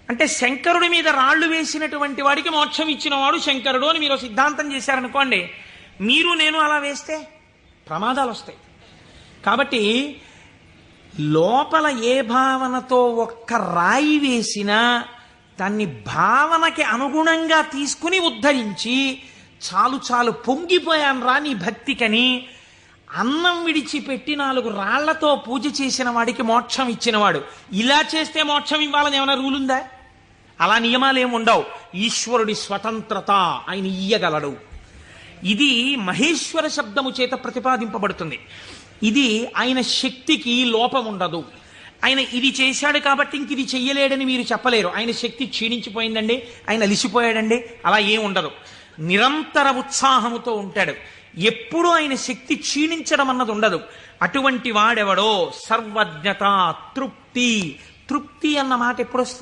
అంటే శంకరుడి మీద రాళ్లు వేసినటువంటి వాడికి మోక్షం ఇచ్చినవాడు శంకరుడు అని మీరు సిద్ధాంతం చేశారనుకోండి, మీరు నేను అలా వేస్తే ప్రమాదాలు వస్తాయి. కాబట్టి లోపల ఏ భావనతో ఒక్క రాయి వేసినా దాన్ని భావనకి అనుగుణంగా తీసుకుని ఉద్ధరించి, చాలు చాలు పొంగిపోయాను రా నీ భక్తికని అన్నం విడిచిపెట్టి 4 రాళ్లతో పూజ చేసిన వాడికి మోక్షం ఇచ్చినవాడు. ఇలా చేస్తే మోక్షం ఇవ్వాలని ఏమైనా రూల్ ఉందా? అలా నియమాలు ఏమి ఉండవు. ఈశ్వరుడి స్వతంత్రత, ఆయన ఇయ్యగలడు. ఇది మహేశ్వర శబ్దము చేత ప్రతిపాదింపబడుతుంది. ఇది ఆయన శక్తికి లోపం ఉండదు. ఆయన ఇది చేశాడు కాబట్టి ఇంక ఇది చెయ్యలేడని మీరు చెప్పలేరు. ఆయన శక్తి క్షీణించిపోయిందండి, ఆయన అలిసిపోయాడండి, అలా ఏం ఉండదు. నిరంతర ఉత్సాహముతో ఉంటాడు. ఎప్పుడూ ఆయన శక్తి క్షీణించడం అన్నది ఉండదు. అటువంటి వాడెవడో సర్వజ్ఞత, తృప్తి. తృప్తి అన్న మాట ఎప్పుడు వస్తుంది?